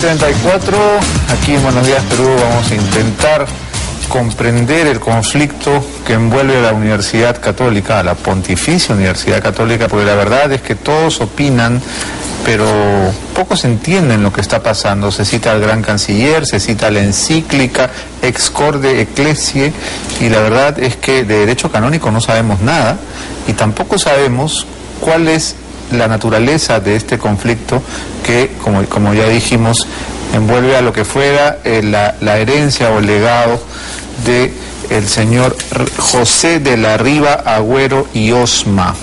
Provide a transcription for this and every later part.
6:34, aquí en Buenos Días Perú vamos a intentar comprender el conflicto que envuelve a la Universidad Católica, a la Pontificia Universidad Católica, porque la verdad es que todos opinan, pero pocos entienden lo que está pasando. Se cita al gran canciller, se cita la encíclica Ex Corde Ecclesiae, y la verdad es que de derecho canónico no sabemos nada, y tampoco sabemos cuál es la naturaleza de este conflicto que, como ya dijimos, envuelve a lo que fuera la herencia o el legado de el señor José de la Riva Agüero y Osma,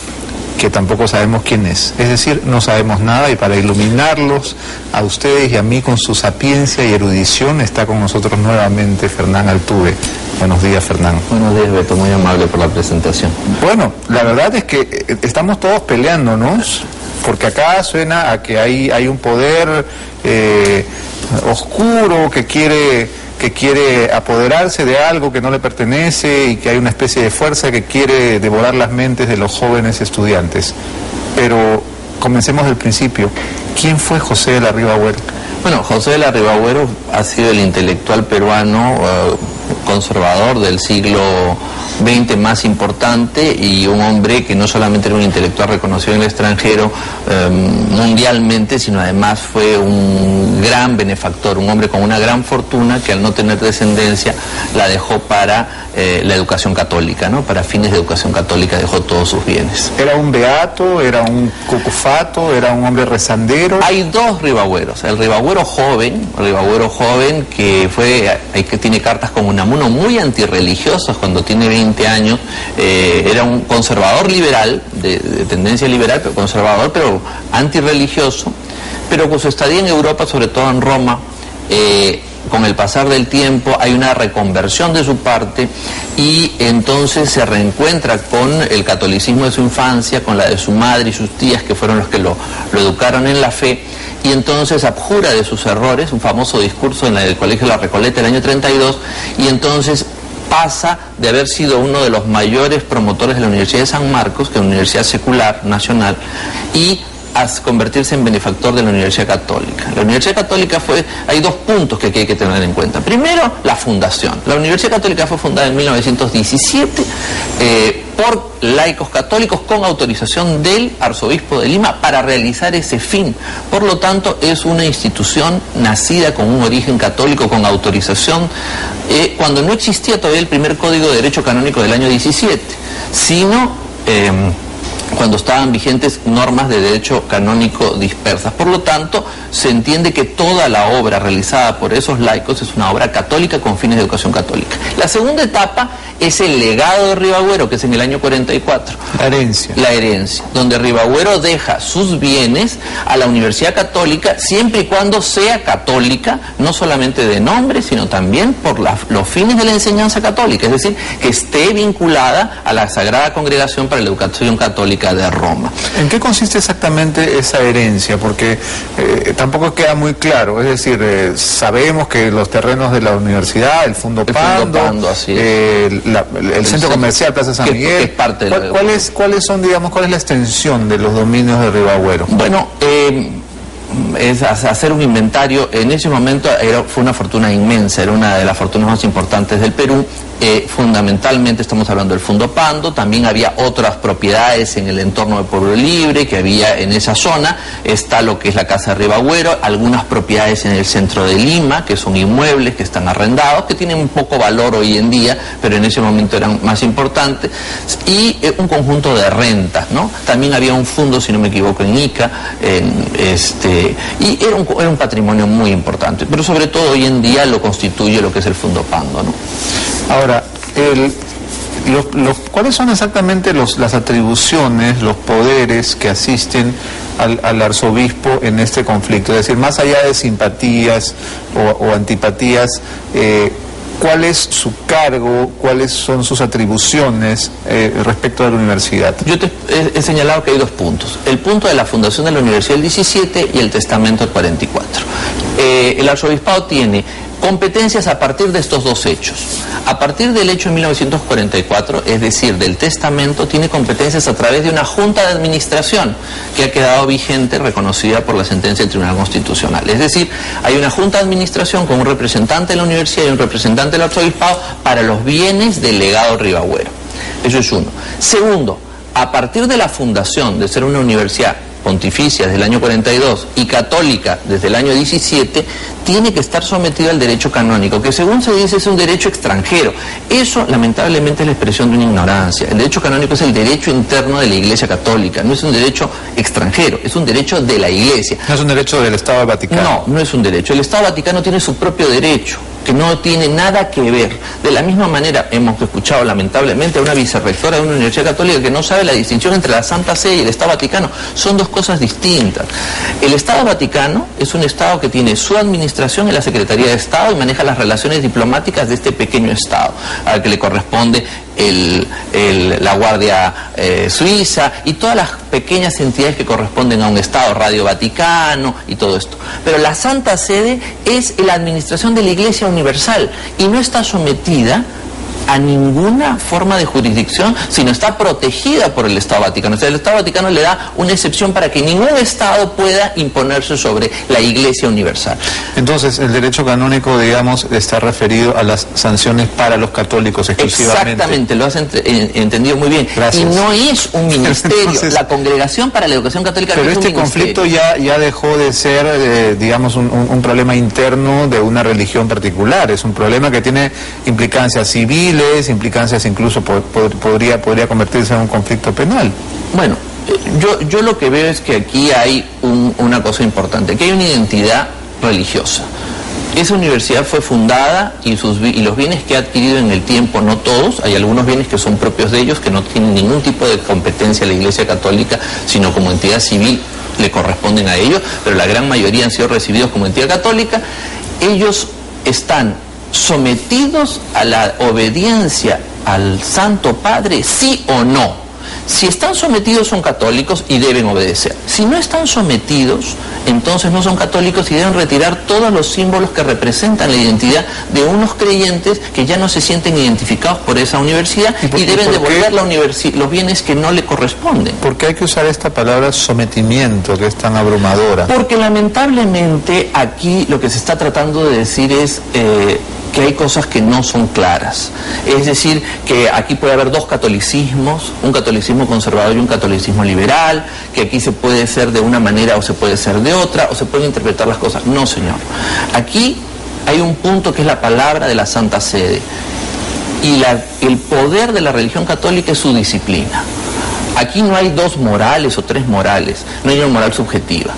que tampoco sabemos quién es. Es decir, no sabemos nada, y para iluminarlos a ustedes y a mí con su sapiencia y erudición está con nosotros nuevamente Fernán Altuve. Buenos días, Fernán. Buenos días, Beto, muy amable por la presentación. Bueno, la verdad es que estamos todos peleándonos, porque acá suena a que hay un poder oscuro que quiere apoderarse de algo que no le pertenece, y que hay una especie de fuerza que quiere devorar las mentes de los jóvenes estudiantes. Pero comencemos del principio. ¿Quién fue José de la Riva Agüero? Bueno, José de la Riva Agüero ha sido el intelectual peruano conservador del siglo XX más importante, y un hombre que no solamente era un intelectual reconocido en el extranjero mundialmente, sino además fue un gran benefactor, un hombre con una gran fortuna que al no tener descendencia la dejó para la educación católica, ¿no? Para fines de educación católica dejó todos sus bienes. ¿Era un beato, era un cucufato, era un hombre rezandero? Hay dos Ribagüeros. El Ribagüero joven que tiene cartas con Unamuno muy antirreligiosos cuando tiene 20 años, era un conservador liberal, de tendencia liberal, pero conservador, pero antirreligioso, pero con su estadía en Europa, sobre todo en Roma, con el pasar del tiempo hay una reconversión de su parte, y entonces se reencuentra con el catolicismo de su infancia, con la de su madre y sus tías, que fueron los que lo educaron en la fe, y entonces abjura de sus errores, un famoso discurso en el Colegio de la Recoleta del año 32, y entonces pasa de haber sido uno de los mayores promotores de la Universidad de San Marcos, que es una universidad secular, nacional, y a convertirse en benefactor de la Universidad Católica. La Universidad Católica hay dos puntos que aquí hay que tener en cuenta. Primero, la fundación. La Universidad Católica fue fundada en 1917 por laicos católicos con autorización del arzobispo de Lima para realizar ese fin. Por lo tanto, es una institución nacida con un origen católico, con autorización, cuando no existía todavía el primer Código de Derecho Canónico del año 17, sino cuando estaban vigentes normas de derecho canónico dispersas. Por lo tanto, se entiende que toda la obra realizada por esos laicos es una obra católica con fines de educación católica. La segunda etapa es el legado de Ribagüero, que es en el año 44. La herencia, donde Ribagüero deja sus bienes a la Universidad Católica, siempre y cuando sea católica, no solamente de nombre, sino también por los fines de la enseñanza católica, es decir, que esté vinculada a la Sagrada Congregación para la Educación Católica de Roma. ¿En qué consiste exactamente esa herencia? Porque tampoco queda muy claro. Es decir, sabemos que los terrenos de la universidad, el Fondo Pando, así el centro comercial Plaza San Miguel, que es parte de ¿cuáles son, digamos, cuál es la extensión de los dominios de Ribagüero? Bueno, es hacer un inventario. En ese momento fue una fortuna inmensa, era una de las fortunas más importantes del Perú. Fundamentalmente estamos hablando del Fondo Pando, también había otras propiedades en el entorno de Pueblo Libre que había en esa zona, está lo que es la Casa de Ribagüero, algunas propiedades en el centro de Lima, que son inmuebles que están arrendados, que tienen un poco valor hoy en día, pero en ese momento eran más importantes, y un conjunto de rentas, ¿no? También había un fondo, si no me equivoco, en Ica, y era un patrimonio muy importante, pero sobre todo hoy en día lo constituye lo que es el Fondo Pando, ¿no? Ahora, ¿cuáles son exactamente las atribuciones, los poderes que asisten al arzobispo en este conflicto? Es decir, más allá de simpatías o antipatías, ¿cuál es su cargo, cuáles son sus atribuciones respecto a la universidad? Yo te he señalado que hay dos puntos. El punto de la fundación de la universidad del 17 y el testamento del 44. El arzobispado tiene Competencias a partir de estos dos hechos. A partir del hecho de 1944, es decir, del testamento, tiene competencias a través de una junta de administración que ha quedado vigente, reconocida por la sentencia del Tribunal Constitucional. Es decir, hay una junta de administración con un representante de la universidad y un representante del arzobispado para los bienes del legado Ribagüero. Eso es uno. Segundo, a partir de la fundación de ser una universidad pontificia desde el año 42 y católica desde el año 17, tiene que estar sometido al derecho canónico, que según se dice es un derecho extranjero. Eso lamentablemente es la expresión de una ignorancia. El derecho canónico es el derecho interno de la Iglesia Católica, no es un derecho extranjero, es un derecho de la Iglesia. ¿No es un derecho del Estado Vaticano? No, no es un derecho. El Estado Vaticano tiene su propio derecho, que no tiene nada que ver. De la misma manera, hemos escuchado lamentablemente a una vicerrectora de una universidad católica que no sabe la distinción entre la Santa Sede y el Estado Vaticano. Son dos cosas distintas. El Estado Vaticano es un Estado que tiene su administración en la Secretaría de Estado y maneja las relaciones diplomáticas de este pequeño Estado, al que le corresponde la Guardia Suiza y todas las pequeñas entidades que corresponden a un Estado, Radio Vaticano y todo esto. Pero la Santa Sede es la administración de la Iglesia Universal y no está sometida a ninguna forma de jurisdicción, sino está protegida por el Estado Vaticano. O sea, el Estado Vaticano le da una excepción para que ningún Estado pueda imponerse sobre la Iglesia Universal. Entonces, el derecho canónico, digamos, está referido a las sanciones para los católicos exclusivamente. Exactamente, lo has entendido muy bien. Gracias. Y no es un ministerio. Entonces, la Congregación para la Educación Católica no es un ministerio. Pero este conflicto ya dejó de ser, digamos, un problema interno de una religión particular. Es un problema que tiene implicancias civiles, implicancias incluso podría convertirse en un conflicto penal. Bueno, yo lo que veo es que aquí hay una cosa importante, que hay una identidad religiosa. Esa universidad fue fundada y los bienes que ha adquirido en el tiempo, no todos, hay algunos bienes que son propios de ellos, que no tienen ningún tipo de competencia a la Iglesia Católica, sino como entidad civil le corresponden a ellos, pero la gran mayoría han sido recibidos como entidad católica. Ellos están sometidos a la obediencia al Santo Padre, sí o no. Si están sometidos son católicos y deben obedecer. Si no están sometidos, entonces no son católicos y deben retirar todos los símbolos que representan la identidad de unos creyentes que ya no se sienten identificados por esa universidad y deben devolver los bienes que no le corresponden. ¿Por qué hay que usar esta palabra sometimiento, que es tan abrumadora? Porque lamentablemente aquí lo que se está tratando de decir es que hay cosas que no son claras. Es decir, que aquí puede haber dos catolicismos, un catolicismo conservador y un catolicismo liberal, que aquí se puede ser de una manera o se puede ser de otra, o se pueden interpretar las cosas. No, señor. Aquí hay un punto que es la palabra de la Santa Sede. Y el poder de la religión católica es su disciplina. Aquí no hay dos morales o tres morales, no hay una moral subjetiva.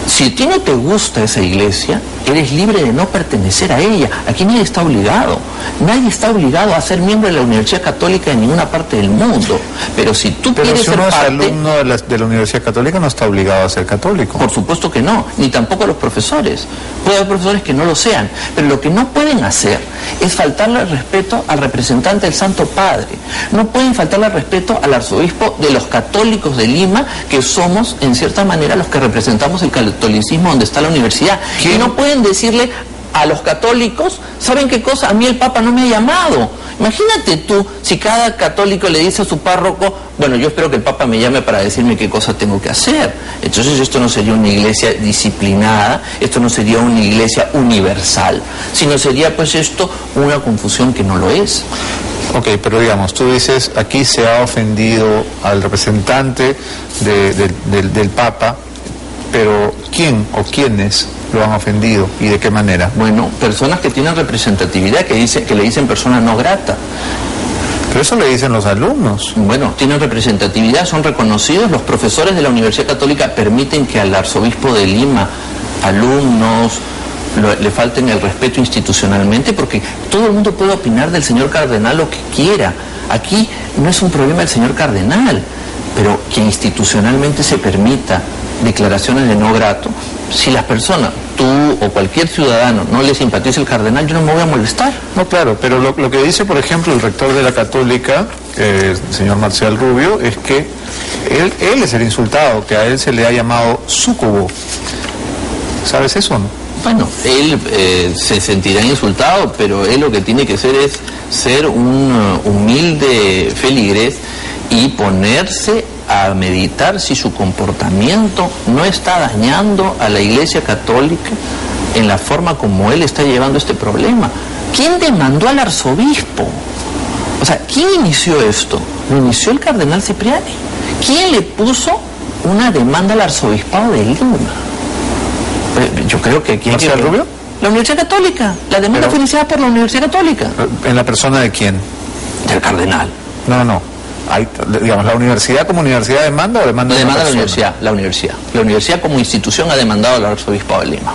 Si a ti no te gusta esa iglesia, eres libre de no pertenecer a ella. Aquí nadie está obligado. Nadie está obligado a ser miembro de la Universidad Católica en ninguna parte del mundo. Pero si tú quieres ser parte... Pero si uno es alumno de la Universidad Católica, no está obligado a ser católico. Por supuesto que no, ni tampoco los profesores. Puede haber profesores que no lo sean. Pero lo que no pueden hacer es faltarle el respeto al representante del Santo Padre. No pueden faltarle el respeto al arzobispo de los católicos de Lima, que somos, en cierta manera, los que representamos el catolicismo donde está la universidad. Y no pueden decirle a los católicos, ¿saben qué cosa? A mí el Papa no me ha llamado. Imagínate tú, si cada católico le dice a su párroco, bueno, yo espero que el Papa me llame para decirme qué cosa tengo que hacer. Entonces esto no sería una iglesia disciplinada, esto no sería una iglesia universal, sino sería pues esto una confusión que no lo es. Ok, pero digamos, tú dices, aquí se ha ofendido al representante del Papa, pero ¿quién o quiénes lo han ofendido y de qué manera? Bueno, personas que tienen representatividad, que le dicen persona no grata. Pero eso le dicen los alumnos. Bueno, tienen representatividad, son reconocidos. Los profesores de la Universidad Católica permiten que al arzobispo de Lima, alumnos, le falten el respeto institucionalmente, porque todo el mundo puede opinar del señor cardenal lo que quiera. Aquí no es un problema del señor cardenal, pero que institucionalmente se permita declaraciones de no grato. Si las personas, tú o cualquier ciudadano, no le simpatiza el cardenal, yo no me voy a molestar. No, claro, pero lo que dice, por ejemplo, el rector de la Católica, el señor Marcial Rubio, es que él es el insultado, que a él se le ha llamado súcubo. ¿Sabes eso o no? Bueno, él se sentirá insultado, pero él lo que tiene que hacer es ser un humilde feligres y ponerse a meditar si su comportamiento no está dañando a la Iglesia Católica en la forma como él está llevando este problema. ¿Quién demandó al arzobispo? O sea, ¿quién inició esto? Lo inició el cardenal Cipriani. ¿Quién le puso una demanda al arzobispado de Lima? Yo creo que aquí... ¿Marcial Rubio? La Universidad Católica. La demanda fue iniciada por la Universidad Católica. ¿En la persona de quién? Del cardenal. No. Hay, digamos, ¿la universidad como universidad demanda o demanda? No demanda la universidad. La universidad como institución ha demandado al arzobispado de Lima.